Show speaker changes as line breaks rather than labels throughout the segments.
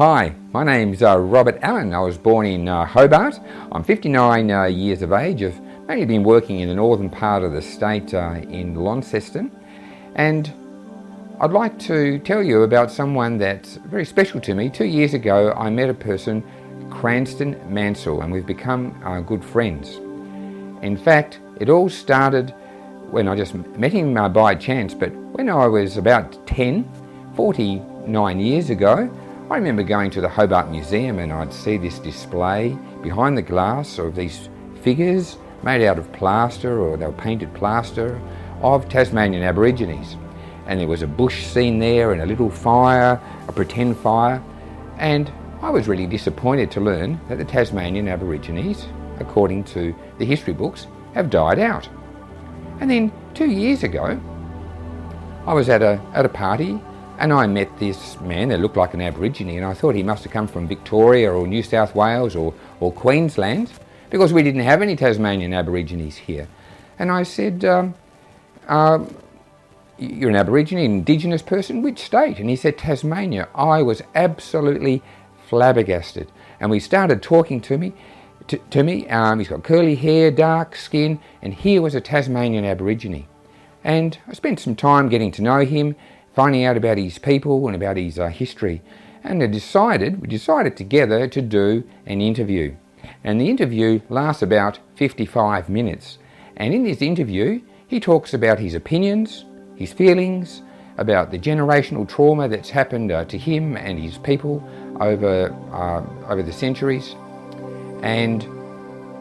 Hi, my name's Robert Allen. I was born in Hobart. I'm 59 years of age. I've mainly been working in the northern part of the state in Launceston, and I'd like to tell you about someone that's very special to me. 2 years ago I met a person, Cranston Mansell, and we've become good friends. In fact, it all started when I just met him by chance, but when I was about 49 years ago, I remember going to the Hobart Museum and I'd see this display behind the glass of these figures made out of plaster, or they were painted plaster, of Tasmanian Aborigines. And there was a bush scene there and a little fire, a pretend fire, and I was really disappointed to learn that the Tasmanian Aborigines, according to the history books, have died out. And then 2 years ago, I was at a party and I met this man that looked like an Aborigine, and I thought he must have come from Victoria or New South Wales or Queensland, because we didn't have any Tasmanian Aborigines here. And I said, you're an Aborigine, Indigenous person, which state? And he said, Tasmania. I was absolutely flabbergasted. And we started talking to me. He's got curly hair, dark skin, and here was a Tasmanian Aborigine. And I spent some time getting to know him, finding out about his people and about his history. And we decided together to do an interview. And the interview lasts about 55 minutes. And in this interview, he talks about his opinions, his feelings, about the generational trauma that's happened to him and his people over the centuries. And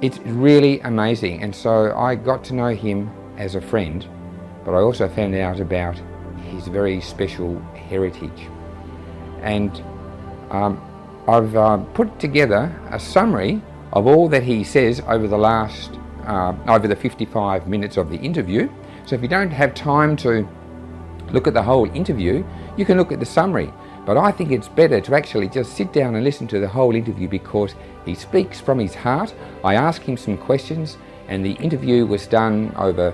it's really amazing. And so I got to know him as a friend, but I also found out about his very special heritage. And I've put together a summary of all that he says over the 55 minutes of the interview. So if you don't have time to look at the whole interview, you can look at the summary. But I think it's better to actually just sit down and listen to the whole interview, because he speaks from his heart. I asked him some questions, and the interview was done over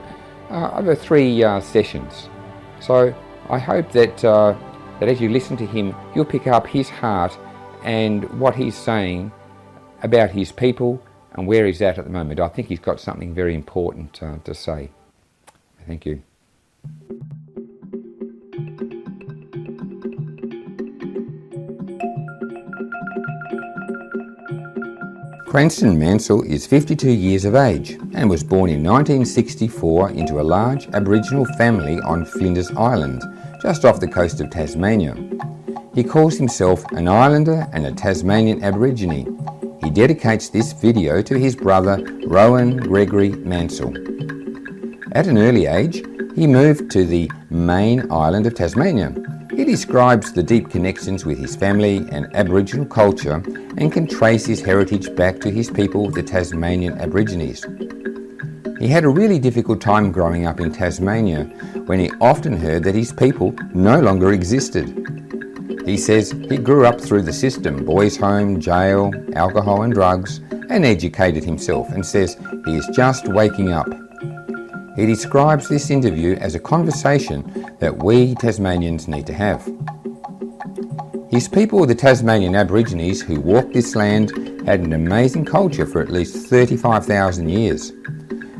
3 sessions. So I hope that as you listen to him, you'll pick up his heart and what he's saying about his people and where he's at the moment. I think he's got something very important to say. Thank you. Cranston Mansell is 52 years of age and was born in 1964 into a large Aboriginal family on Flinders Island, just off the coast of Tasmania. He calls himself an Islander and a Tasmanian Aborigine. He dedicates this video to his brother Rowan Gregory Mansell. At an early age, he moved to the main island of Tasmania. He describes the deep connections with his family and Aboriginal culture and can trace his heritage back to his people, the Tasmanian Aborigines. He had a really difficult time growing up in Tasmania when he often heard that his people no longer existed. He says he grew up through the system, boys' home, jail, alcohol and drugs, and educated himself, and says he is just waking up. He describes this interview as a conversation that we Tasmanians need to have. His people, the Tasmanian Aborigines who walked this land, had an amazing culture for at least 35,000 years.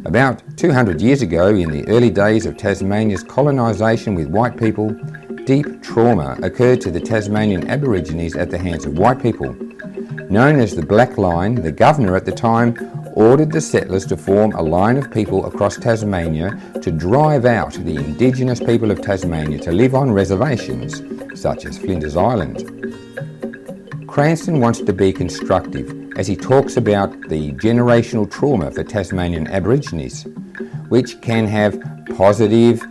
About 200 years ago, in the early days of Tasmania's colonisation with white people, deep trauma occurred to the Tasmanian Aborigines at the hands of white people. Known as the Black Line, the governor at the time ordered the settlers to form a line of people across Tasmania to drive out the Indigenous people of Tasmania to live on reservations, such as Flinders Island. Cranston wants to be constructive as he talks about the generational trauma for Tasmanian Aborigines, which can have positive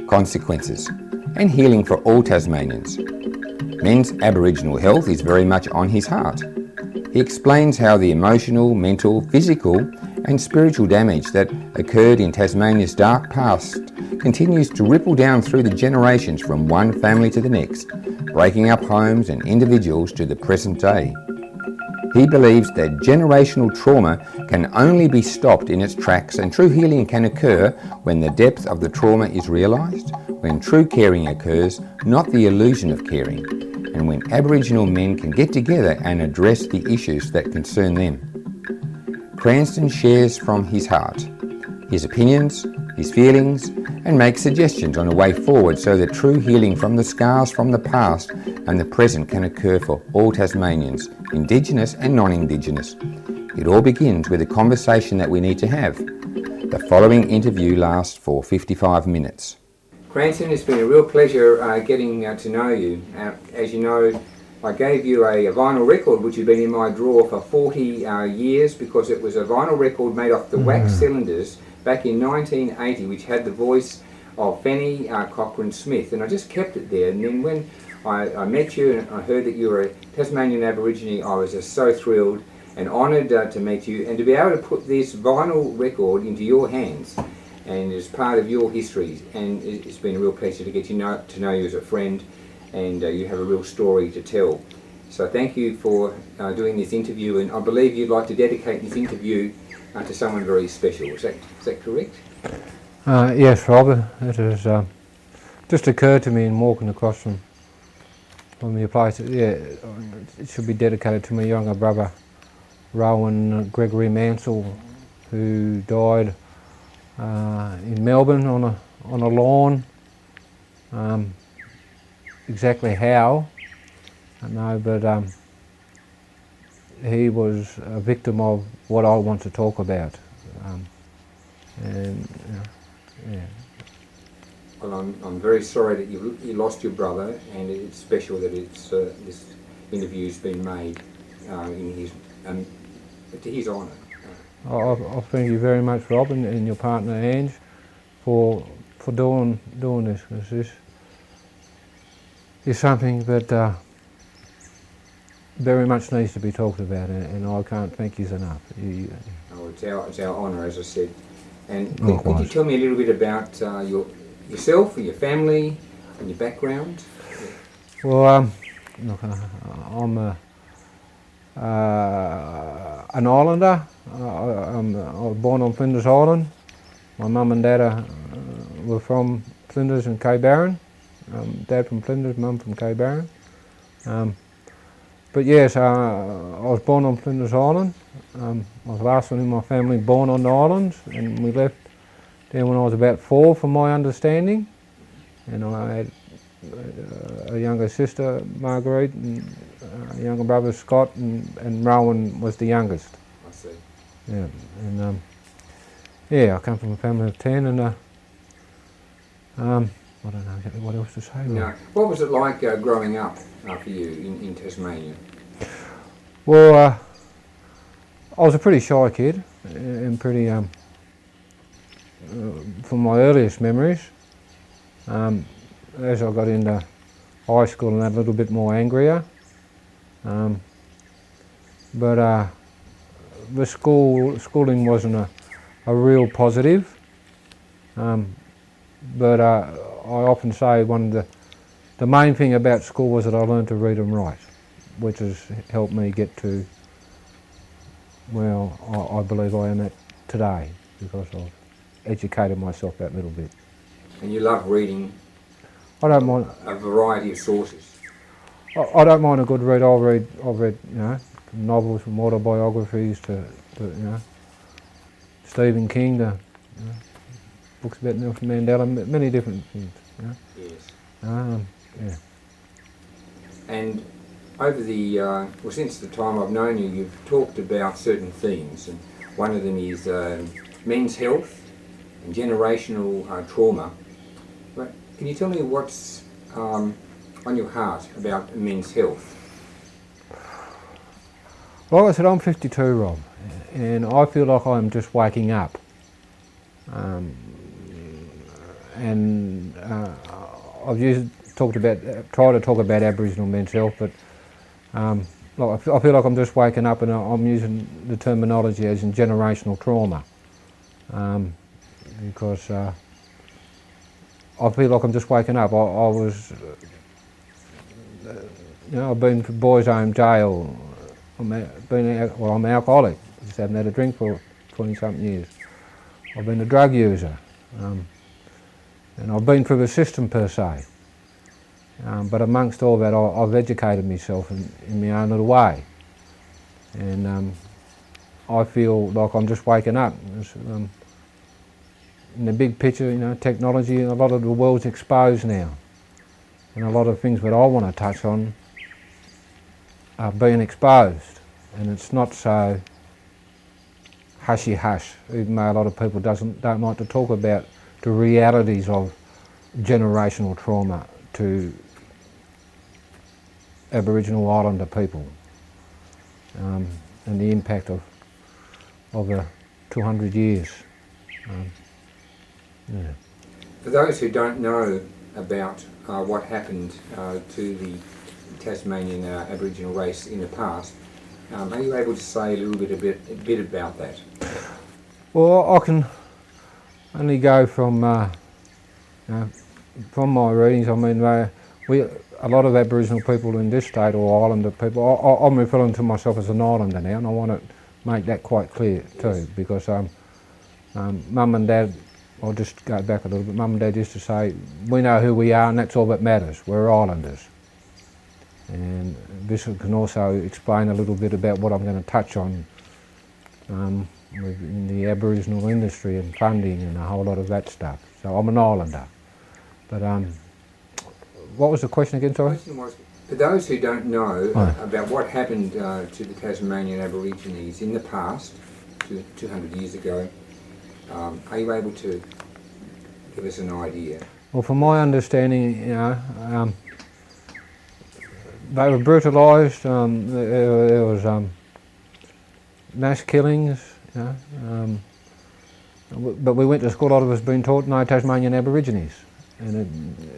consequences, and healing for all Tasmanians. Men's Aboriginal health is very much on his heart. He explains how the emotional, mental, physical and spiritual damage that occurred in Tasmania's dark past continues to ripple down through the generations from one family to the next, breaking up homes and individuals to the present day. He believes that generational trauma can only be stopped in its tracks, and true healing can occur when the depth of the trauma is realised, when true caring occurs, not the illusion of caring, and when Aboriginal men can get together and address the issues that concern them. Cranston shares from his heart, his opinions, his feelings, and makes suggestions on a way forward so that true healing from the scars from the past and the present can occur for all Tasmanians, Indigenous and non-Indigenous. It all begins with a conversation that we need to have. The following interview lasts for 55 minutes. Cranston, it's been a real pleasure getting to know you. As you know, I gave you a vinyl record which has been in my drawer for 40 years because it was a vinyl record made off the wax cylinders back in 1980, which had the voice of Fanny Cochrane Smith, and I just kept it there. And then when I met you and I heard that you were a Tasmanian Aborigine, I was just so thrilled and honoured to meet you and to be able to put this vinyl record into your hands and as part of your history. And it's been a real pleasure to get to know you as a friend, and you have a real story to tell. So thank you for doing this interview, and I believe you'd like to dedicate this interview to someone very special. Is that correct?
Yes, Robert. It has just occurred to me in walking across from your place. Yeah, it should be dedicated to my younger brother, Rowan Gregory Mansell, who died in Melbourne on a lawn. Exactly how, I don't know, but he was a victim of what I want to talk about. Yeah.
Well, I'm very sorry that you lost your brother, and it's special that this interview's been made to his honour.
I thank you very much, Rob, and your partner Ange, for doing this, because this is something that very much needs to be talked about, and I can't thank you enough.
It's our honour, as I said. And could you tell me a little bit about yourself, and your family, and your background?
Well, look, I'm an islander. I was born on Flinders Island. My mum and dad were from Flinders and Cape Barren. Dad from Flinders, mum from Cape Barren. But yes, I was born on Flinders Island. I was the last one in my family born on the islands, and we left there when I was about 4, from my understanding. And I had a younger sister, Marguerite, and a younger brother, Scott, and Rowan was the youngest.
I see.
Yeah, and I come from a family of 10, and I don't know exactly what else to say.
No. What was it like growing up for you in Tasmania?
Well, I was a pretty shy kid, and pretty, from my earliest memories. As I got into high school and that, a little bit more angrier. But the schooling wasn't a real positive. But I often say one of the main thing about school was that I learned to read and write, which has helped me get to where I believe I am at today, because I've educated myself that little bit.
And you love reading?
I don't mind
a variety of sources.
I don't mind a good read. I've read from novels, from autobiographies to Stephen King to books about Nelson Mandela, many different things.
Yes.
Yeah.
And over since the time I've known you, you've talked about certain themes, and one of them is men's health and generational trauma. But can you tell me what's on your heart about men's health?
Well, like I said, I'm 52, Rob, and I feel like I'm just waking up. I've tried to talk about Aboriginal men's health, but I feel like I'm just waking up, and I'm using the terminology as in generational trauma, because I feel like I'm just waking up. I've been to boys' home, jail. I'm alcoholic. I just haven't had a drink for 20-something years. I've been a drug user, and I've been through the system per se. But amongst all that, I've educated myself in my own little way, and I feel like I'm just waking up. In the big picture, you know, technology, a lot of the world's exposed now, and a lot of things that I want to touch on are being exposed, and it's not so hushy-hush, even though a lot of people don't like to talk about the realities of generational trauma to Aboriginal Islander people, and the impact of the 200 years. Yeah.
For those who don't know about what happened to the Tasmanian Aboriginal race in the past, are you able to say a little bit about that?
Well, I can only go from my readings. I mean, a lot of Aboriginal people in this state, or Islander people, I'm referring to myself as an Islander now, and I want to make that quite clear too, because Mum and Dad, I'll just go back a little bit, Mum and Dad used to say, we know who we are and that's all that matters, we're Islanders. And this can also explain a little bit about what I'm going to touch on in the Aboriginal industry and funding and a whole lot of that stuff. So I'm an Islander. But what was the question again, sorry?
The question was, for those who don't know about what happened to the Tasmanian Aborigines in the past, 200 years ago, are you able to give us an idea?
Well, from my understanding, you know, they were brutalised. There was mass killings. You know, but we went to school. A lot of us been taught no Tasmanian Aborigines, and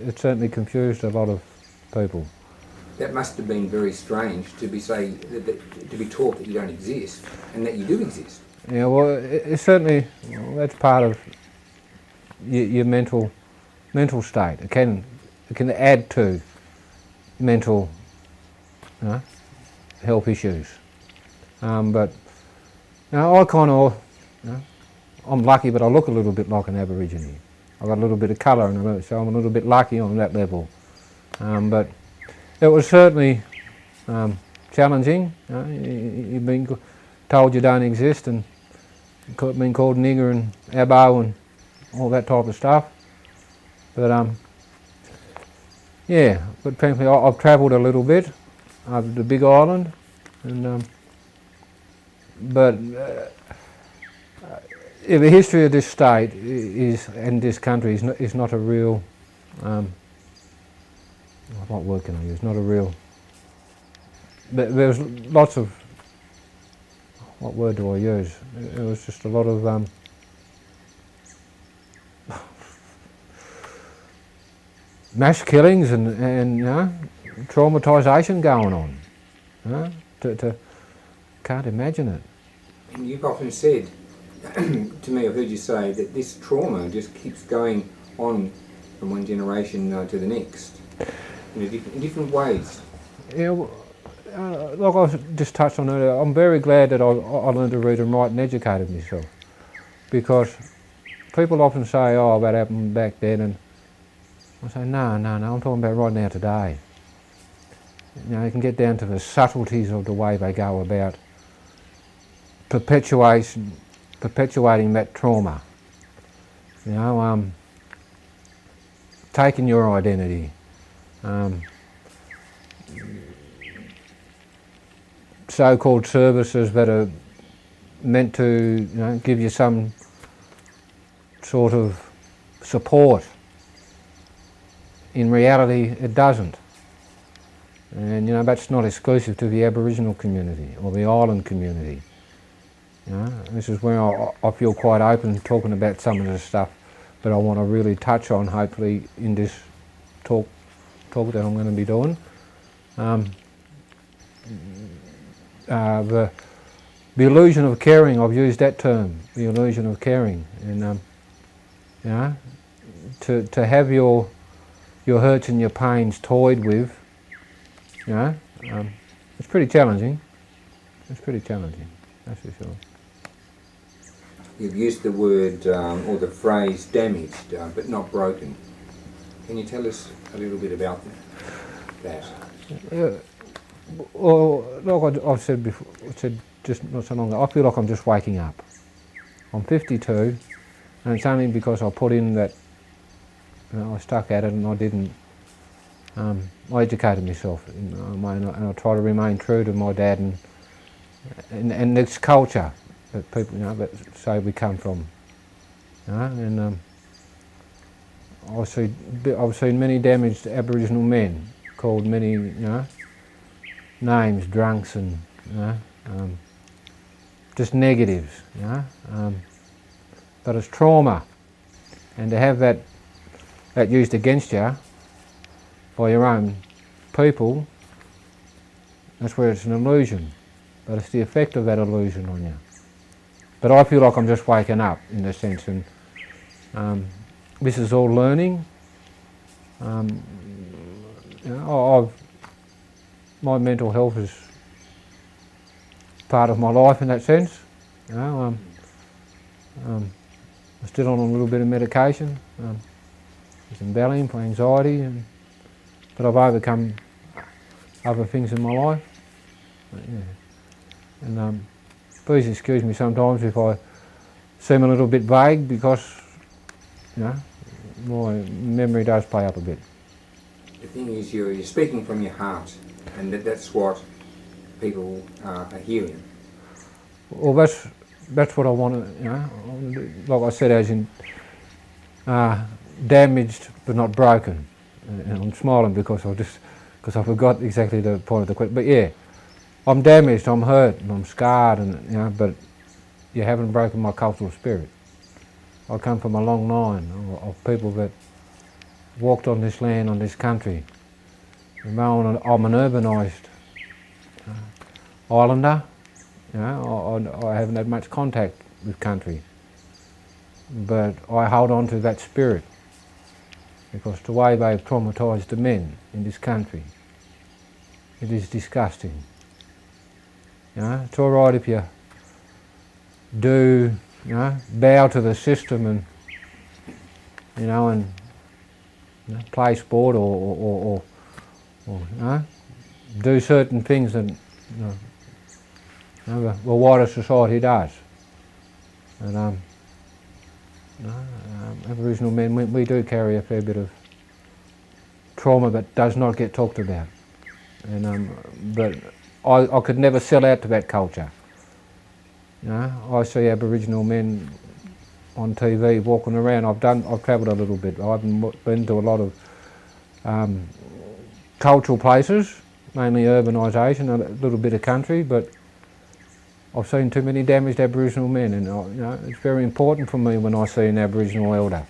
it certainly confused a lot of people.
That must have been very strange to be to be taught that you don't exist and that you do exist.
Yeah, well, it's certainly, well, that's part of your mental state. It can add to mental, you know, health issues. But you know, I kind of, you know, I'm lucky, but I look a little bit like an Aborigine. I've got a little bit of colour, and so I'm a little bit lucky on that level. But it was certainly challenging. You know, you've been told you don't exist, and been called nigger and abo and all that type of stuff. But yeah, but frankly, I've travelled a little bit over the Big Island, and yeah, the history of this state and this country is not a real. What word can I use? Not a real. There's lots of. What word do I use? It was just a lot of mass killings and you know, traumatisation going on. You know, can't imagine it.
And you've often said to me, I've heard you say that this trauma just keeps going on from one generation to the next in different ways.
Yeah. Like I just touched on earlier, I'm very glad that I learned to read and write and educated myself, because people often say, oh, that happened back then, and I say, no, I'm talking about right now, today. You know, you can get down to the subtleties of the way they go about perpetuating that trauma. You know, taking your identity. So-called services that are meant to, you know, give you some sort of support. In reality, it doesn't. And you know, that's not exclusive to the Aboriginal community or the island community. You know, this is where I feel quite open talking about some of the stuff that I want to really touch on, hopefully, in this talk that I'm going to be doing. The illusion of caring, I've used that term, the illusion of caring, and you know, to have your hurts and your pains toyed with, you know, it's pretty challenging. It's pretty challenging, that's for sure.
You've used the word or the phrase damaged, but not broken. Can you tell us a little bit about that?
Well, like I've said before, said just not so long ago, I feel like I'm just waking up. I'm 52, and it's only because I put in that, I stuck at it and I didn't, I educated myself and I try to remain true to my dad and this culture that people, that say we come from. And I've seen many damaged Aboriginal men called many, names, drunks and, just negatives, but it's trauma, and to have that used against you by your own people, that's where it's an illusion, but it's the effect of that illusion on you. But I feel like I'm just waking up in a sense, and this is all learning. My mental health is part of my life in that sense. I'm still on a little bit of medication, some Valium for anxiety, but I've overcome other things in my life. And please excuse me sometimes if I seem a little bit vague, because my memory does play up a bit.
The thing is, you're speaking from your heart, and that's what people are hearing.
Well, that's what I want to, like I said, as in damaged but not broken. And I'm smiling because I forgot exactly the point of the question. But yeah, I'm damaged, I'm hurt, and I'm scarred, and but you haven't broken my cultural spirit. I come from a long line of people that walked on this land, on this country. I'm an urbanised islander. I haven't had much contact with country, but I hold on to that spirit because the way they've traumatised the men in this country, it is disgusting. It's all right if you do, bow to the system and play sport or do certain things that the wider society does. And Aboriginal men, we do carry a fair bit of trauma that does not get talked about. And but I could never sell out to that culture. I see Aboriginal men on TV walking around. I've travelled a little bit. I haven't been to a lot of cultural places, mainly urbanisation, a little bit of country, but I've seen too many damaged Aboriginal men, and it's very important for me when I see an Aboriginal elder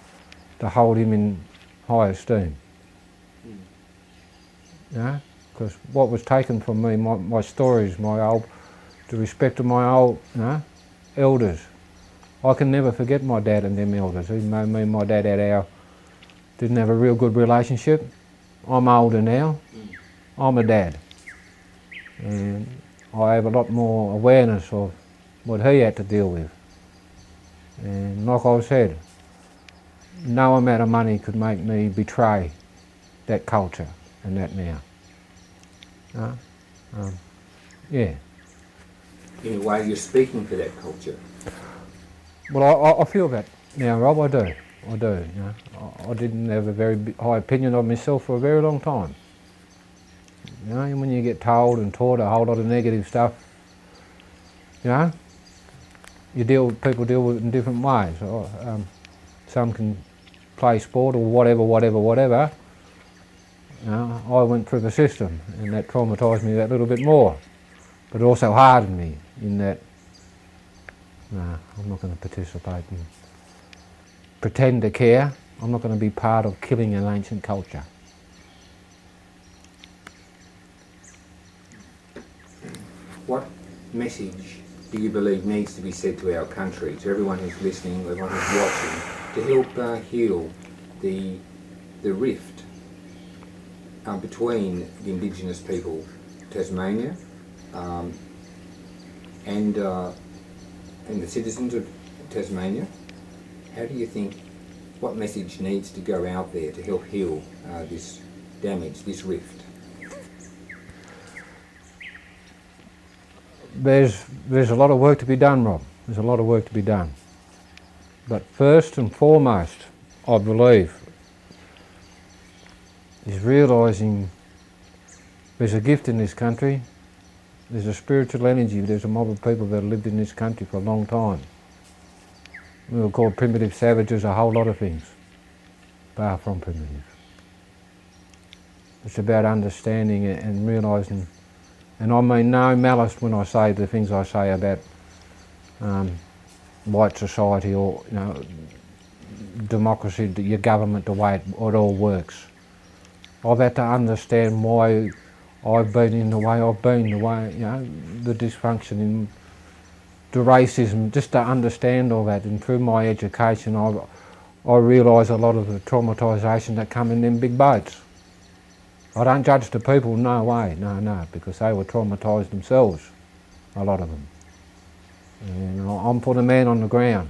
to hold him in high esteem. Because what was taken from me, my stories, the respect of my old elders. I can never forget my dad and them elders, even though me and my dad didn't have a real good relationship. I'm older now, I'm a dad, and I have a lot more awareness of what he had to deal with. And like I said, no amount of money could make me betray that culture and that now. Yeah.
In a way, you're speaking for that culture.
Well, I feel that now, Rob. I do. I didn't have a very high opinion of myself for a very long time. And when you get told and taught a whole lot of negative stuff, people deal with it in different ways. Some can play sport or whatever. I went through the system, and that traumatised me that little bit more, but it also hardened me in that. I'm not going to participate and pretend to care. I'm not going to be part of killing an ancient culture.
What message do you believe needs to be said to our country, to everyone who's listening, everyone who's watching, to help heal the rift between the Indigenous people, Tasmania, and the citizens of Tasmania? How do you think what message needs to go out there to help heal this damage, this rift?
There's a lot of work to be done, Rob. There's a lot of work to be done. But first and foremost, I believe, is realising there's a gift in this country, there's a spiritual energy, there's a mob of people that have lived in this country for a long time. We were called primitive savages, a whole lot of things, far from primitive. It's about understanding it and realising, and I mean no malice when I say the things I say about white society or democracy, your government, the way it all works. I've had to understand why I've been in the way I've been, the way, the dysfunction, in the racism, just to understand all that. And through my education, I realise a lot of the traumatisation that come in them big boats. I don't judge the people, no way, no, because they were traumatised themselves, a lot of them. And I'm for the man on the ground.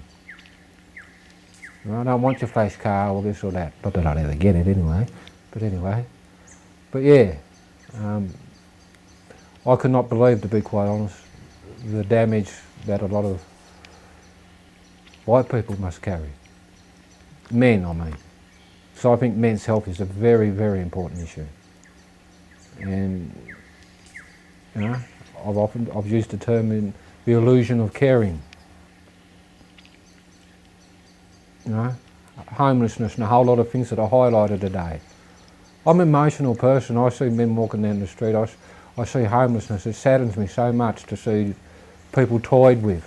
I don't want your flash car or this or that. Not that I'd ever get it anyway. But yeah, I could not believe, to be quite honest, the damage that a lot of white people must carry. Men, I mean. So I think men's health is a very, very important issue. And I've used the term in the illusion of caring. Homelessness and a whole lot of things that are highlighted today. I'm an emotional person. I see men walking down the street. I see homelessness. It saddens me so much to see people toyed with,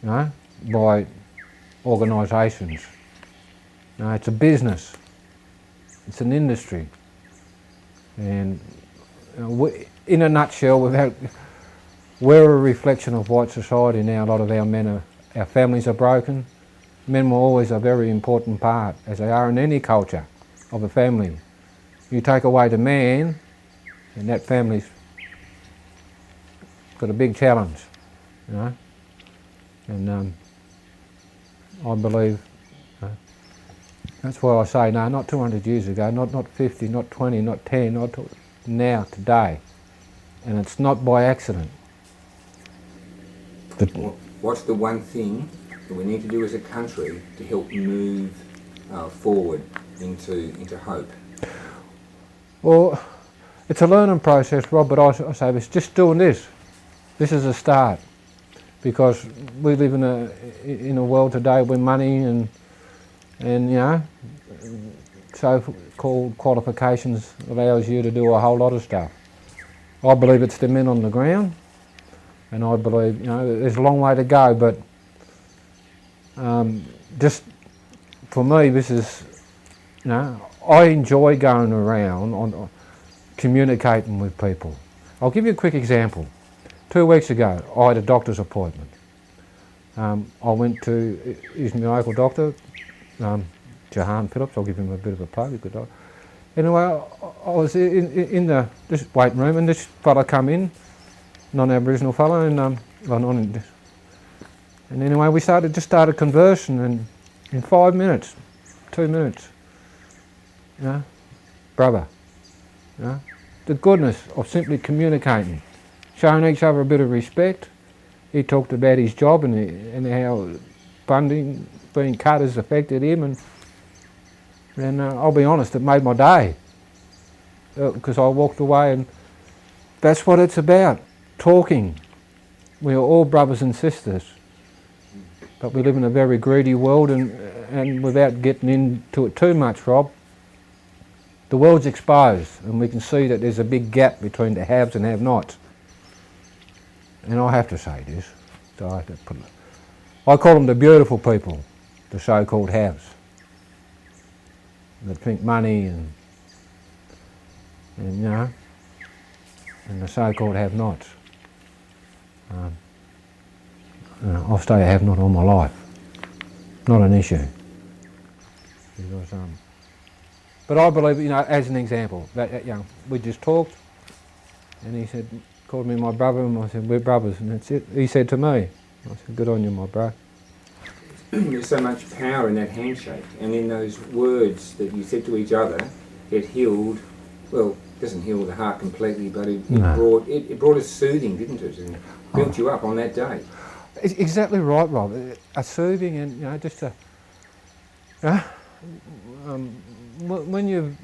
by organisations. It's a business. It's an industry. And in a nutshell, we're a reflection of white society now. A lot of our families are broken. Men were always a very important part, as they are in any culture, of a family. You take away the man, and that family's got a big challenge, And I believe that's why I say, no, not 200 years ago, not 50, not 20, not 10, not now, today. And it's not by accident.
What's the one thing that we need to do as a country to help move forward into hope?
Well, it's a learning process, Rob, but I say it's just doing this. This is a start, because we live in a world today where money and so-called qualifications allows you to do a whole lot of stuff. I believe it's the men on the ground, and I believe there's a long way to go, but just for me, this is, I enjoy going around on communicating with people. I'll give you a quick example. 2 weeks ago, I had a doctor's appointment. I went to, he's my local doctor, Jahan Phillips. I'll give him a bit of a plug, good doctor. Anyway, I was in this waiting room, and this fella come in, non-Aboriginal fella, and anyway, we just started conversing, and in 5 minutes, 2 minutes, brother, the goodness of simply communicating, showing each other a bit of respect. He talked about his job and how funding being cut has affected him, and I'll be honest, it made my day, because I walked away, and that's what it's about, talking. We are all brothers and sisters, but we live in a very greedy world, and without getting into it too much, Rob, the world's exposed, and we can see that there's a big gap between the haves and have-nots. And I have to say this, so I have to put it. I call them the beautiful people, the so-called haves, that think money and the so-called have-nots. I'll stay a have-not all my life. Not an issue. Because, but I believe, as an example, that we just talked, and he said, called me my brother, and I said, we're brothers, and that's it. He said to me, I said, good on you, my bro.
there's so much power in that handshake, and in those words that you said to each other, it healed. Well, it doesn't heal the heart completely, but it brought a soothing, didn't it, and built you up on that day.
Exactly right, Rob. A soothing and just a. When you've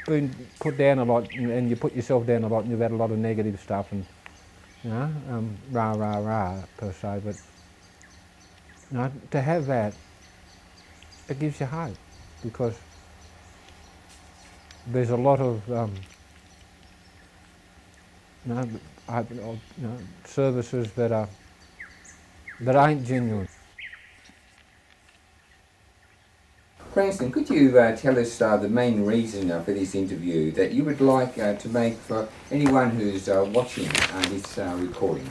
been put down a lot and you put yourself down a lot and you've had a lot of negative stuff and rah per se, but to have that, it gives you hope, because there's a lot of services that ain't genuine.
Cranston, could you tell us the main reason for this interview that you would like to make for anyone who's watching this recording?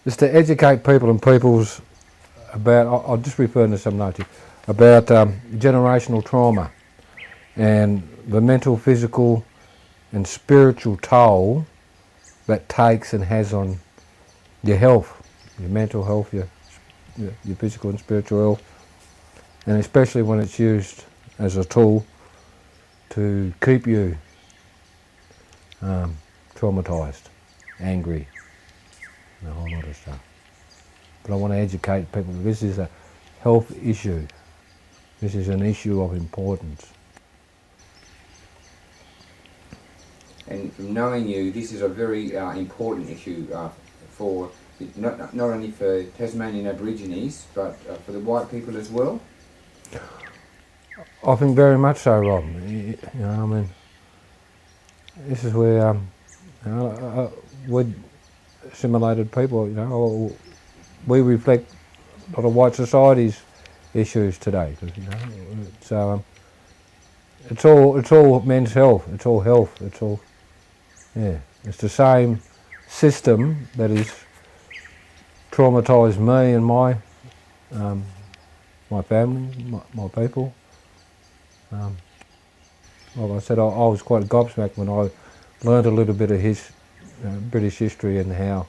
It's to educate people and peoples about, I'll just refer to some notes here, about generational trauma and the mental, physical and spiritual toll that takes and has on your health, your mental health, your physical and spiritual health, and especially when it's used as a tool to keep you traumatised, angry, and a whole lot of stuff. But I want to educate people. This is a health issue. This is an issue of importance.
And from knowing you, this is a very important issue for not only for Tasmanian Aborigines, but for the white people as well.
I think very much so, Rob. This is where we're assimilated people. We reflect a lot of white society's issues today. So it's all men's health. It's all health. It's all It's the same system that is traumatised me and my family, my people. Like I said, I was quite gobsmacked when I learned a little bit of British history and how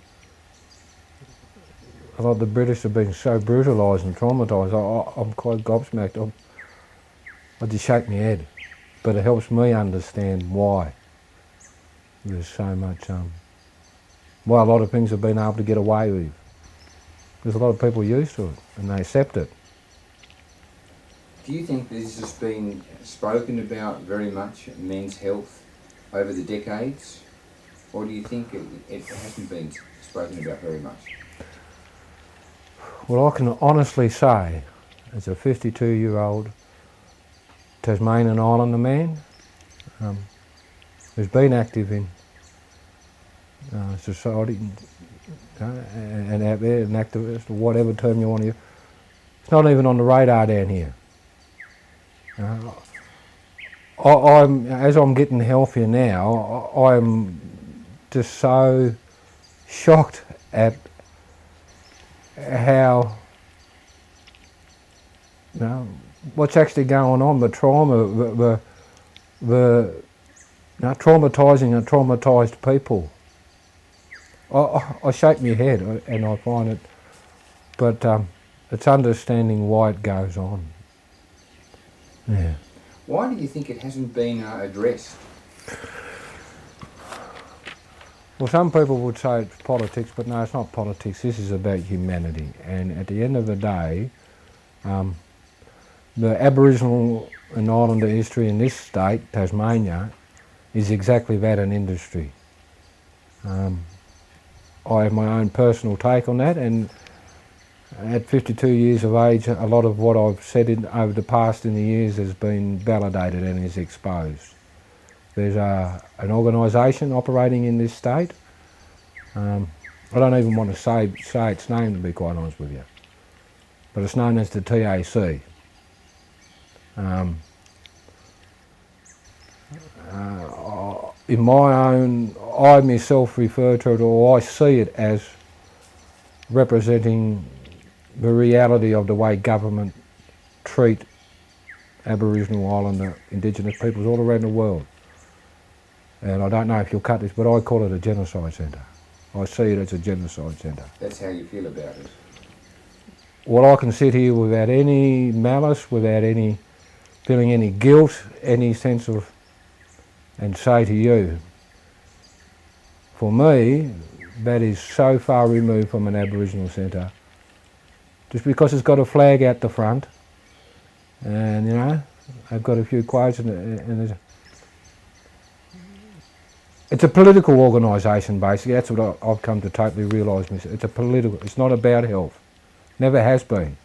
a lot of the British have been so brutalised and traumatised. I'm quite gobsmacked. I just shake my head, but it helps me understand why there's so much, why a lot of things have been able to get away with. There's a lot of people used to it and they accept it.
Do you think this has been spoken about very much, men's health, over the decades? Or do you think it hasn't been spoken about very much?
Well, I can honestly say, as a 52-year-old Tasmanian Islander man who's been active in society and out there, an activist, or whatever term you want to use, it's not even on the radar down here. As I'm getting healthier now, I'm just so shocked at how, what's actually going on, the trauma, the traumatising and traumatised people. I shake my head and I find it, but it's understanding why it goes on. Yeah.
Why do you think it hasn't been addressed?
Well, some people would say it's politics, but no, it's not politics. This is about humanity. And at the end of the day, the Aboriginal and Islander history in this state, Tasmania, is exactly that, an industry. I have my own personal take on that, and at 52 years of age, a lot of what I've said over the past in the years has been validated and is exposed. There's an organisation operating in this state. I don't even want to say its name, to be quite honest with you, but it's known as the TAC. In my own, I myself refer to it, or I see it as representing the reality of the way government treat Aboriginal, Islander, Indigenous peoples all around the world. And I don't know if you'll cut this, but I call it a genocide centre. I see it as a genocide centre.
That's how you feel about it.
Well, I can sit here without any malice, without any feeling any guilt, any sense of, and say to you, for me, that is so far removed from an Aboriginal centre. Just because it's got a flag out the front, and you know, I've got a few quotes, and it's a political organisation basically. That's what I've come to totally realise. It's a political. It's not about health. Never has been.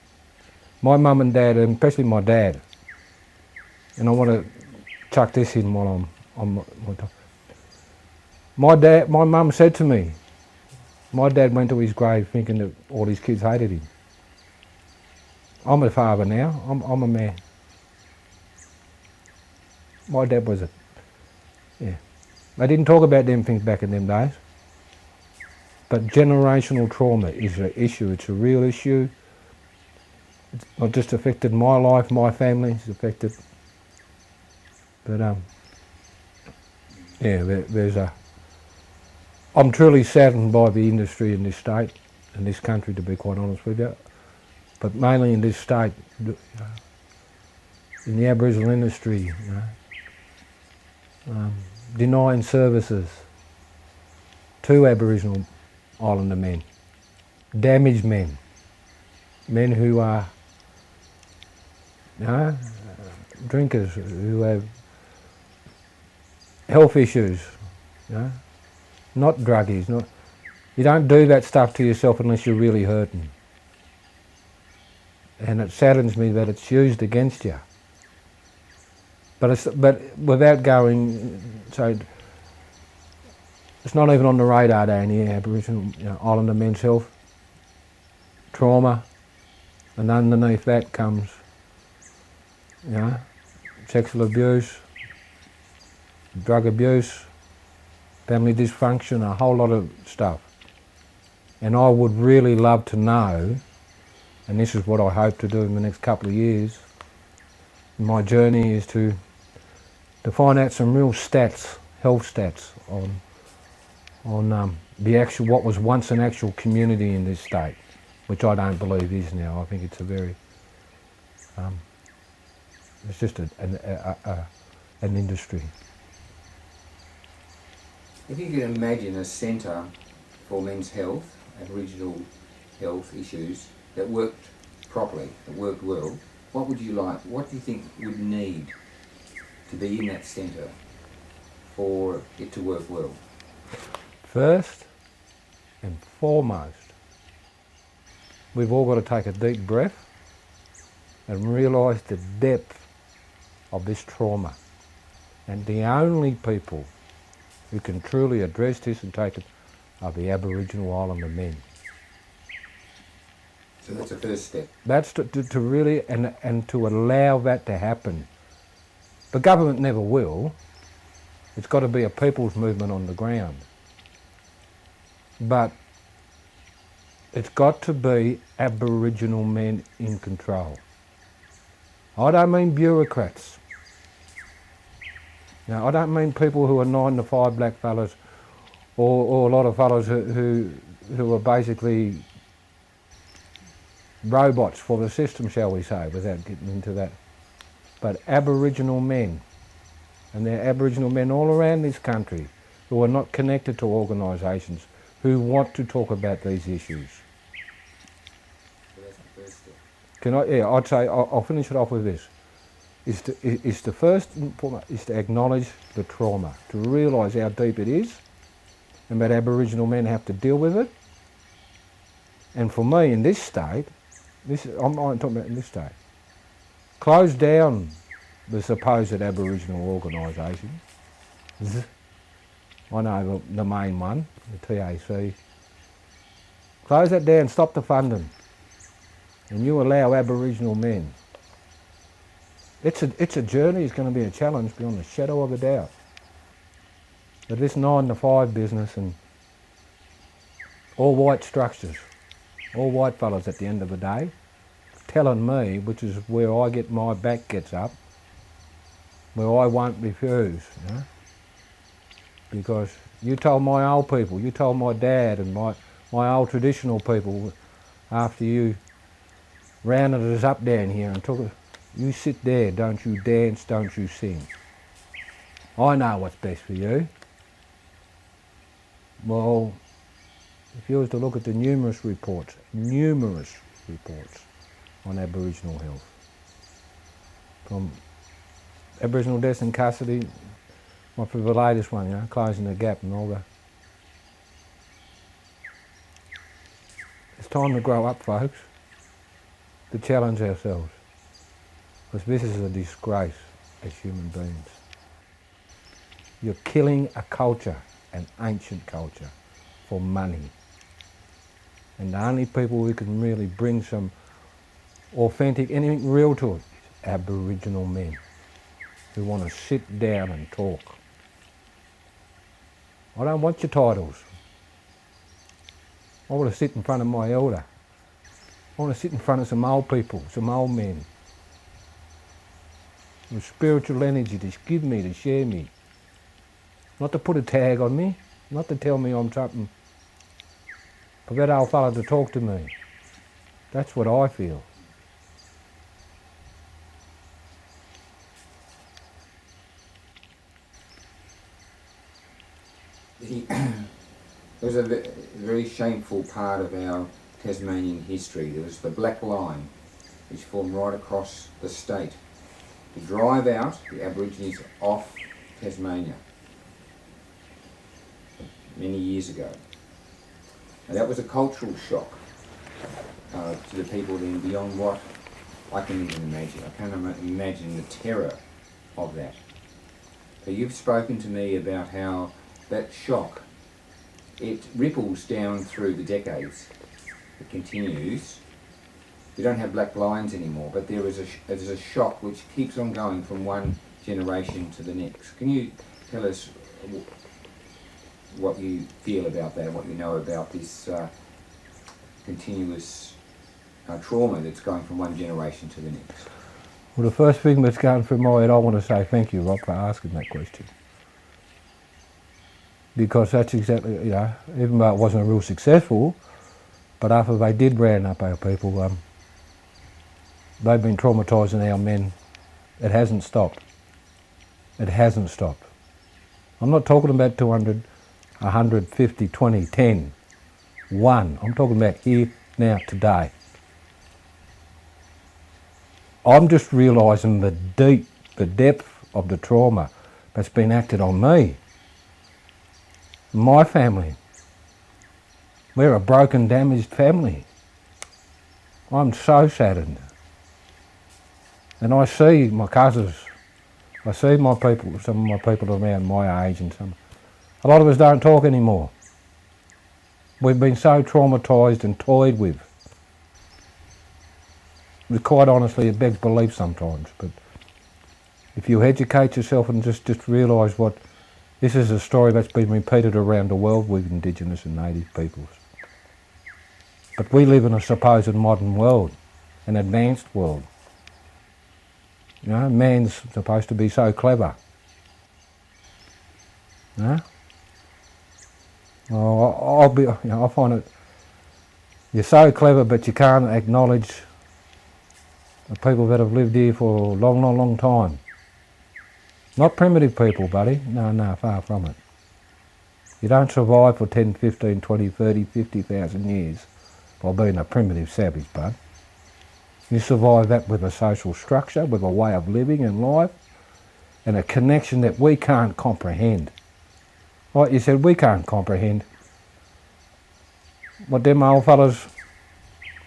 My mum and dad, and especially my dad, and I want to chuck this in while I'm on my top. My mum said to me, my dad went to his grave thinking that all his kids hated him. I'm a father now. I'm a man. My dad was a, yeah. They didn't talk about them things back in them days. But generational trauma is an issue. It's a real issue. It's not just affected my life, my family. It's affected. But yeah, there's a. I'm truly saddened by the industry in this state, in this country, to be quite honest with you. But mainly in this state, in the Aboriginal industry, denying services to Aboriginal Islander men, damaged men, men who are drinkers, who have health issues, not druggies. You don't do that stuff to yourself unless you're really hurting. And it saddens me that it's used against you. But without going, so it's not even on the radar down here, Aboriginal Islander men's health, trauma, and underneath that comes, sexual abuse, drug abuse, family dysfunction, a whole lot of stuff. And I would really love to know, and this is what I hope to do in the next couple of years, my journey is to find out some real stats, health stats on the actual, what was once an actual community in this state, which I don't believe is now. I think it's a very, it's just an industry.
If you could imagine a centre for men's health, Aboriginal health issues, that worked properly, that worked well, what would you like, what do you think would need to be in that centre for it to work well?
First and foremost, we've all got to take a deep breath and realise the depth of this trauma. And the only people who can truly address this and take it are the Aboriginal Islander men.
So that's the first step.
That's to really, and to allow that to happen. The government never will. It's got to be a people's movement on the ground. But it's got to be Aboriginal men in control. I don't mean bureaucrats. Now, I don't mean people who are 9 to 5 black fellas or a lot of fellas who are basically robots for the system, shall we say, without getting into that. But Aboriginal men, and there are Aboriginal men all around this country who are not connected to organisations, who want to talk about these issues.
So that's the first step.
I'd say, I'll finish it off with this. Is the first and foremost is to acknowledge the trauma, to realise how deep it is, and that Aboriginal men have to deal with it. And for me, in this state, I'm talking about in this state, close down the supposed Aboriginal organisation. I know the main one, the TAC. Close that down, stop the funding, and you allow Aboriginal men. It's a journey, it's going to be a challenge beyond a shadow of a doubt. But this 9 to 5 business and all white structures, all white fellas at the end of the day, telling me, which is where I get my back gets up, where I won't refuse, because you told my old people, you told my dad and my old traditional people after you rounded us up down here and took it, you sit there, don't you dance, don't you sing. I know what's best for you. Well, if you was to look at the numerous reports on Aboriginal health, from Aboriginal deaths in custody, for the latest one, you know, closing the gap and all that. It's time to grow up, folks, to challenge ourselves, because this is a disgrace as human beings. You're killing a culture, an ancient culture, for money. And the only people who can really bring some authentic, anything real to it, is Aboriginal men who want to sit down and talk. I don't want your titles. I want to sit in front of my elder. I want to sit in front of some old people, some old men, with spiritual energy to give me, to share me. Not to put a tag on me, not to tell me I'm something. For that old fella to talk to me. That's what I feel.
There was a very shameful part of our Tasmanian history. There was the Black Line, which formed right across the state to drive out the Aborigines off Tasmania many years ago. And that was a cultural shock to the people then, beyond what I can even imagine. I can't imagine the terror of that. So you've spoken to me about how that shock, it ripples down through the decades. It continues. We don't have black lines anymore, but there's a shock which keeps on going from one generation to the next. Can you tell us what you feel about that, what you know about this continuous trauma that's going from one generation to the next?
Well, the first thing that's going through my head, I want to say thank you, Rob, for asking that question. Because that's exactly, you know, even though it wasn't real successful, but after they did round up our people, they've been traumatising our men. It hasn't stopped. It hasn't stopped. I'm not talking about 200, 150, 20, 10, 1. I'm talking about here, now, today. I'm just realising the depth of the trauma that's been acted on me. My family. We're a broken, damaged family. I'm so saddened. And I see my cousins, I see my people, some of my people around my age, and a lot of us don't talk anymore. We've been so traumatised and toyed with. Quite honestly, it begs belief sometimes, but if you educate yourself and just realise what, this is a story that's been repeated around the world with Indigenous and Native peoples. But we live in a supposed modern world, an advanced world. You know, man's supposed to be so clever. No? Well, I find it, you're so clever, but you can't acknowledge the people that have lived here for a long, long, long time. Not primitive people, buddy. No, far from it. You don't survive for 10, 15, 20, 30, 50,000 years by being a primitive savage, bud. You survive that with a social structure, with a way of living and life, and a connection that we can't comprehend. Like you said, we can't comprehend. What them old fellas,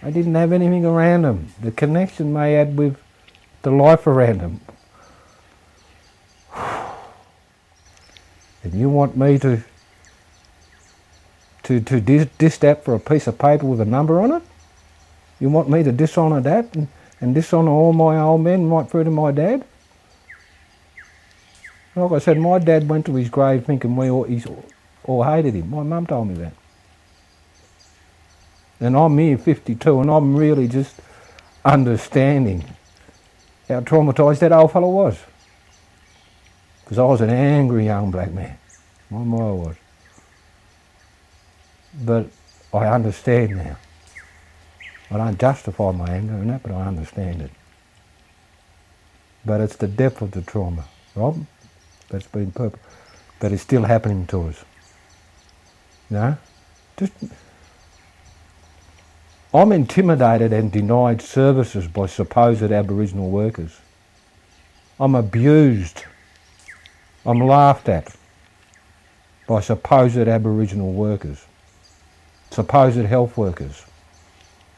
they didn't have anything around them. The connection they had with the life around them. And you want me to diss that for a piece of paper with a number on it? You want me to dishonour that and dishonour all my old men right through to my dad? Like I said, my dad went to his grave thinking we all hated him. My mum told me that. And I'm here 52 and I'm really just understanding how traumatised that old fellow was. Because I was an angry young black man. My mother was. But I understand now. I don't justify my anger in that, but I understand it. But it's the depth of the trauma, Rob, that's been that is still happening to us. You know? I'm intimidated and denied services by supposed Aboriginal workers. I'm abused. I'm laughed at by supposed Aboriginal workers, supposed health workers,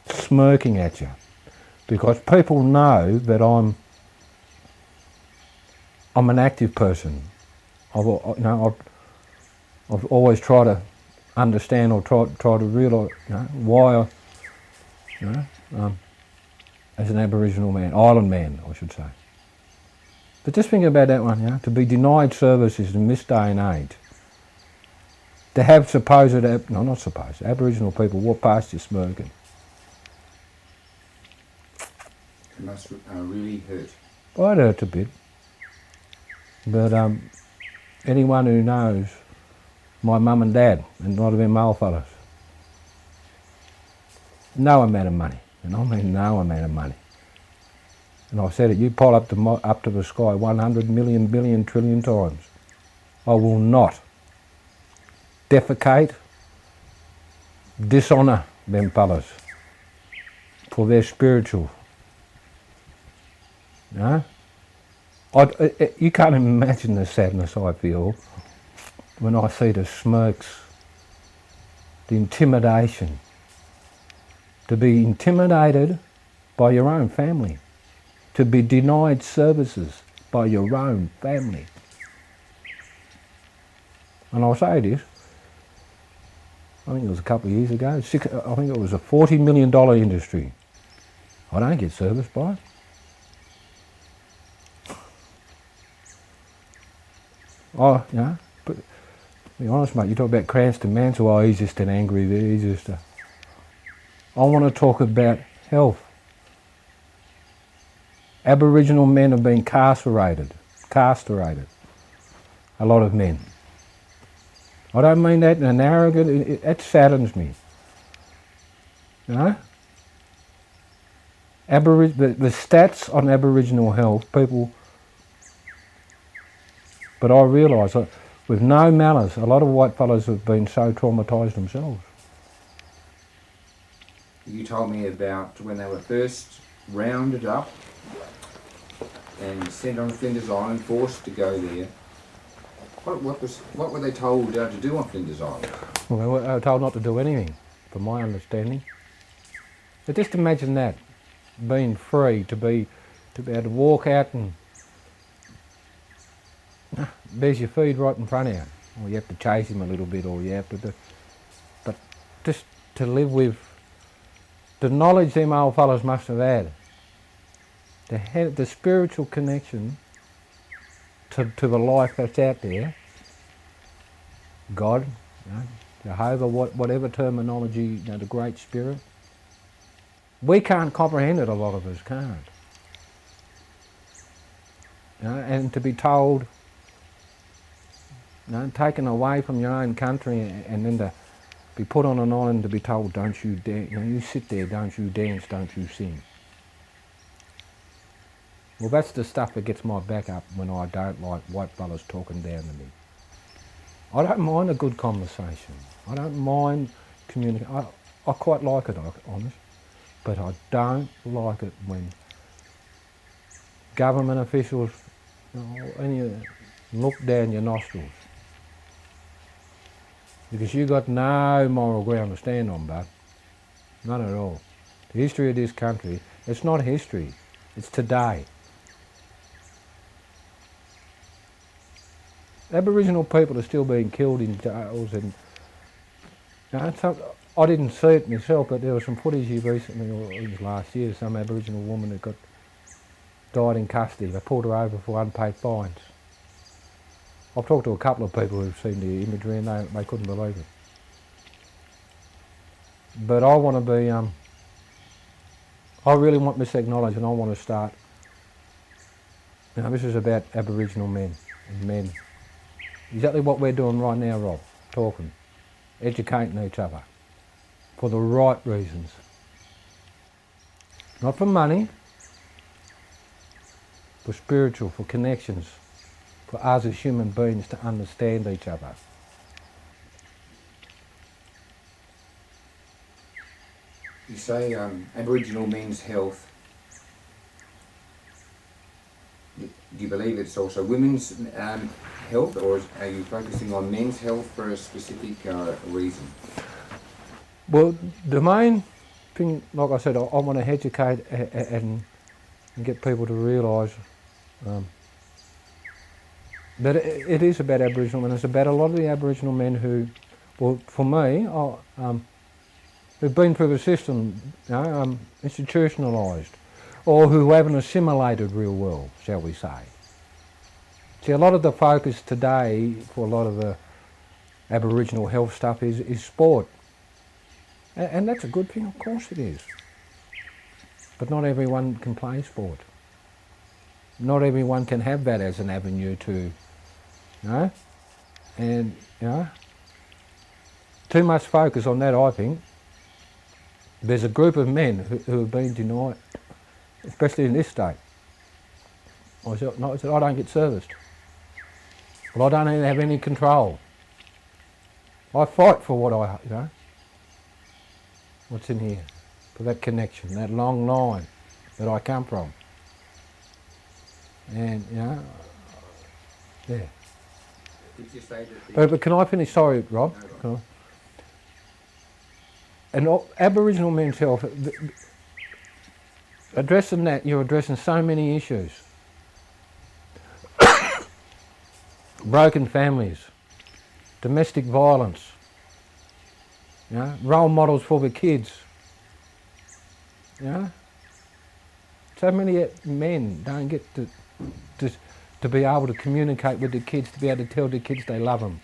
smirking at you, because people know that I'm an active person. I've always tried to understand or try to realise why as an Aboriginal man, island man, I should say. But just think about that one, to be denied services in this day and age, to have Aboriginal people walk past you smirking.
It must really hurt.
Well, it hurts a bit. But anyone who knows my mum and dad, and a lot of them male fellas, no amount of money, and I mean no amount of money. And I said it, you pile up to the sky 100 million, billion, trillion times. I will not defecate, dishonour them fellas for their spiritual. You can't imagine the sadness I feel when I see the smirks, the intimidation, to be intimidated by your own family, to be denied services by your own family. And I'll say this, I think it was a couple of years ago, I think it was a $40 million industry. I don't get serviced by it. But to be honest, mate, you talk about Cranston Mansell, he's just an angry, I want to talk about health. Aboriginal men have been castrated. A lot of men. I don't mean that in an arrogant, that saddens me. The stats on Aboriginal health, people, but I realise that with no malice, a lot of white fellas have been so traumatised themselves.
You told me about when they were first rounded up and sent on Flinders Island, forced to go there. What were they told to do on Flinders Island?
Well, they were told not to do anything, from my understanding. But just imagine that, being free to be able to walk out and there's your feed right in front of you. Or you have to chase him a little bit, or you have to do. But just to live with the knowledge them old fellas must have had, the spiritual connection to the life that's out there, God, Jehovah, whatever terminology, the Great Spirit. We can't comprehend it, a lot of us can't. And to be told, taken away from your own country and then to be put on an island to be told, don't you dare, you sit there, don't you dance, don't you sing. Well, that's the stuff that gets my back up when I don't like white fellas talking down to me. I don't mind a good conversation. I don't mind communicating. I quite like it, honest. But I don't like it when government officials look down your nostrils. Because you've got no moral ground to stand on, bud. None at all. The history of this country, it's not history, it's today. Aboriginal people are still being killed in jails and I didn't see it myself, but there was some footage here recently, or it was last year, some Aboriginal woman that died in custody. They pulled her over for unpaid fines. I've talked to a couple of people who've seen the imagery and they couldn't believe it. But I want to be, I really want this acknowledged, and I want to start, this is about Aboriginal men and men Exactly what we're doing right now, Rob, talking, educating each other for the right reasons. Not for money, for spiritual, for connections, for us as human beings to understand each other.
You say Aboriginal men's health. Do you believe it's also women's health, or are you focusing on men's health for a specific reason?
Well, the main thing, like I said, I want to educate and get people to realise that it is about Aboriginal men. It's about a lot of the Aboriginal men who, well, for me, who've been through the system, institutionalised, or who haven't assimilated real well, shall we say. See, a lot of the focus today for a lot of the Aboriginal health stuff is sport. And that's a good thing, of course it is. But not everyone can play sport. Not everyone can have that as an avenue to, and, too much focus on that, I think. There's a group of men who have been denied, especially in this state. I said, I don't get serviced. Well, I don't even have any control. I fight for what what's in here, for that connection, that long line that I come from. And, yeah.
Did you say that
But can I finish? Sorry, Rob.
No,
And Aboriginal men's health, addressing that, you're addressing so many issues. Broken families, domestic violence, role models for the kids. So many men don't get to be able to communicate with the kids, to be able to tell the kids they love them.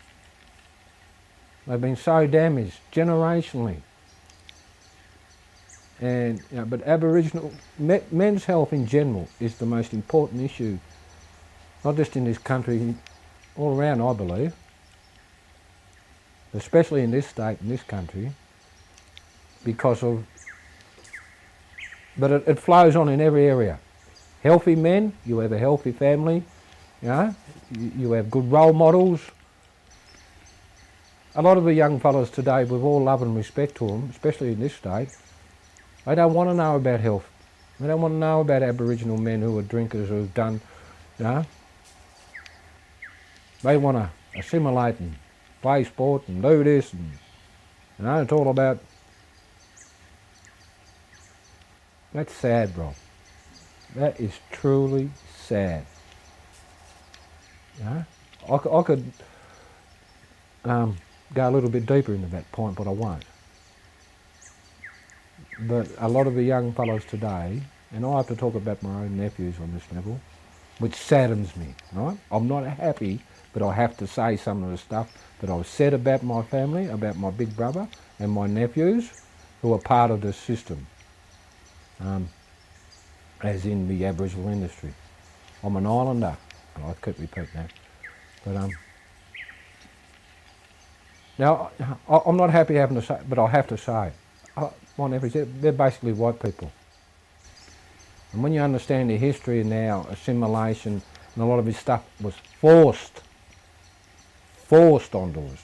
They've been so damaged generationally. And but Aboriginal men's health in general is the most important issue, not just in this country, all around, I believe, especially in this state, in this country, because of. But it flows on in every area. Healthy men, you have a healthy family, you have good role models. A lot of the young fellas today, with all love and respect to them, especially in this state, they don't want to know about health. They don't want to know about Aboriginal men who are drinkers, who've done, They want to assimilate and play sport and do this, and it's all about. That's sad, Rob. That is truly sad. I could go a little bit deeper into that point, but I won't. But a lot of the young fellows today, and I have to talk about my own nephews on this level, which saddens me, right? I'm not happy, but I have to say some of the stuff that I've said about my family, about my big brother and my nephews, who are part of the system, as in the Aboriginal industry. I'm an islander, and I keep repeating that. But now, I'm not happy having to say, but I have to say, my nephews, they're basically white people. And when you understand the history now, assimilation, and a lot of this stuff was forced onto us.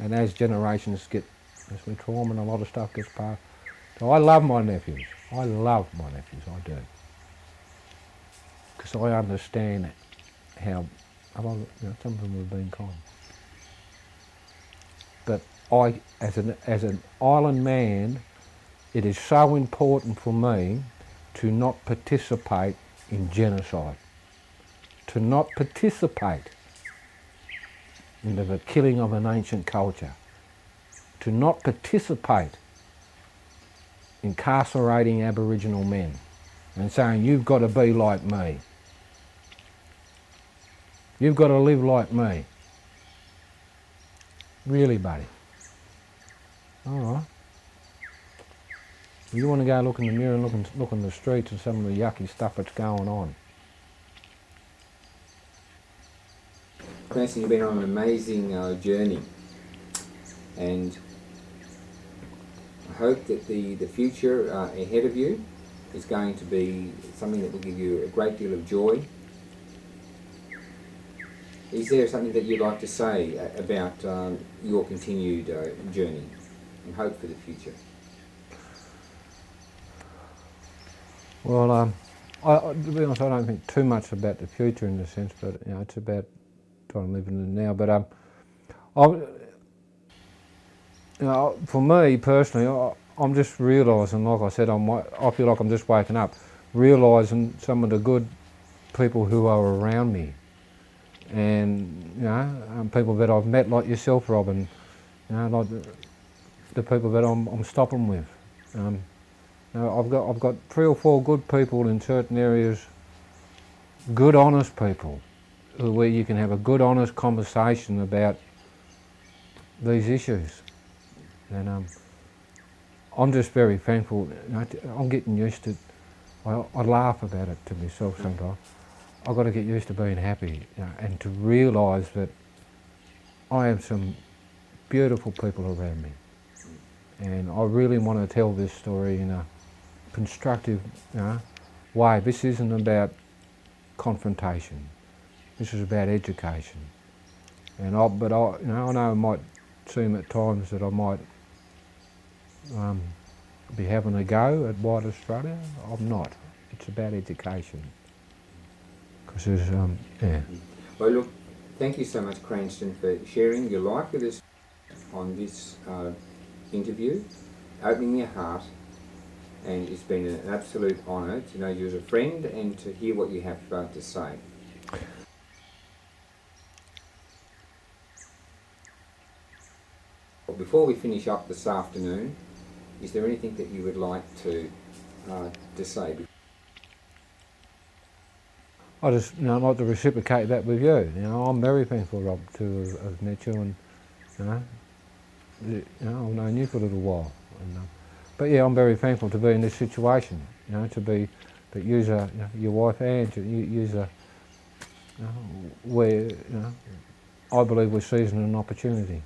And as generations as we trauma and a lot of stuff gets passed. So I love my nephews. I do. Because I understand how, some of them have been kind. But I, as an island man, it is so important for me to not participate in genocide, to not participate in the killing of an ancient culture, to not participate in incarcerating Aboriginal men and saying, you've got to be like me. You've got to live like me. Really, buddy. All right. You want to go look in the mirror and look in the streets and some of the yucky stuff that's going on.
Cranston, you've been on an amazing journey, and I hope that the future ahead of you is going to be something that will give you a great deal of joy. Is there something that you'd like to say about your continued journey and hope for the future?
Well, to be honest, I don't think too much about the future in a sense, but you know, it's about trying to live in the now. But you know, for me personally, I'm just realising, like I said, I feel like I'm just waking up, realising some of the good people who are around me, and you know, people that I've met like yourself, Robin. You know, like the people that I'm stopping with. You know, I've got 3 or 4 good people in certain areas, good, honest people, where you can have a good, honest conversation about these issues. And I'm just very thankful. You know, I'm getting used to. I laugh about it to myself sometimes. I've got to get used to being happy, you know, and to realise that I have some beautiful people around me, and I really want to tell this story in a constructive, you know, way. This isn't about confrontation. This is about education. And but you know, I know it might seem at times that I might be having a go at White Australia. I'm not. It's about education. Because there's, yeah.
Well, look, thank you so much, Cranston, for sharing your life with us on this interview, opening your heart, and it's been an absolute honour to know you as a friend and to hear what you have to say. Before we finish up this afternoon, is there anything that you would like to say?
I just, you know, I'd like to reciprocate that with you. You know, I'm very thankful, Rob, to have met you, and you know, I've known you for a little while. And, but yeah, I'm very thankful to be in this situation. You know, to be that you're, you know, your wife and you're, you know, where, you know, I believe we're seizing an opportunity,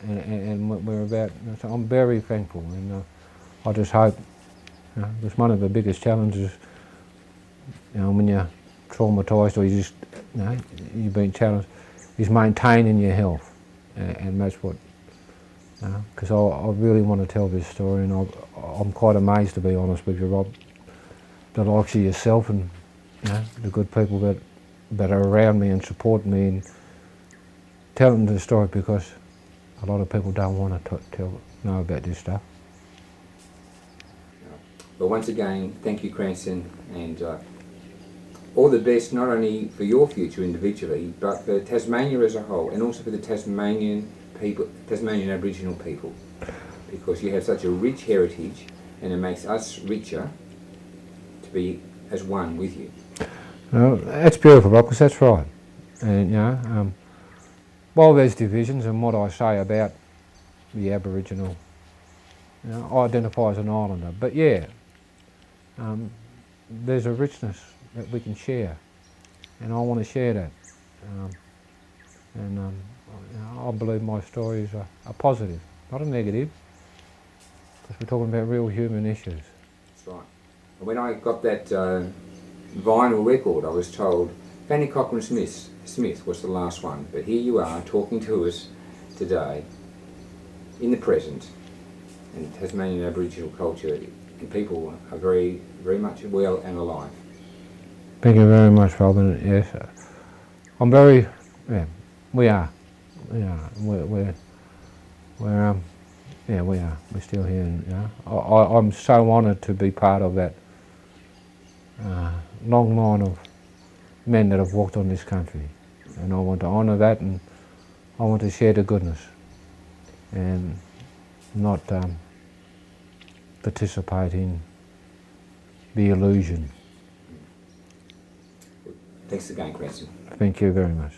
and we're about. You know, so I'm very thankful, and I just hope. You know, it's one of the biggest challenges. You know, when you're traumatised or you just, you know, you've been challenged, is maintaining your health, and that's what. Because I really want to tell this story, and I'm quite amazed, to be honest with you, Rob, the likes of yourself and, you know, the good people that are around me and support me and telling the story, because a lot of people don't want to know about this stuff.
But once again, thank you, Cranston, and all the best, not only for your future individually, but for Tasmania as a whole, and also for the Tasmanian people, Tasmanian Aboriginal people, because you have such a rich heritage, and it makes us richer to be as one with you.
That's beautiful, Rob, because that's right. And you know, while there's divisions, and what I say about the Aboriginal, you know, I identify as an islander, but yeah, there's a richness that we can share, and I want to share that. You know, I believe my stories are positive, not a negative, because we're talking about real human issues.
That's right. When I got that vinyl record, I was told Fanny Cochran Smith was the last one, but here you are talking to us today in the present, and Tasmanian Aboriginal culture and people are very, very much well and alive.
Thank you very much, Robin. Yes, I'm very. Yeah, we are. Yeah, we're yeah, we are. We're still here. And, you know, I'm so honoured to be part of that long line of men that have walked on this country, and I want to honour that, and I want to share the goodness, and not participate in the illusion.
Thanks again, Cranston.
Thank you very much.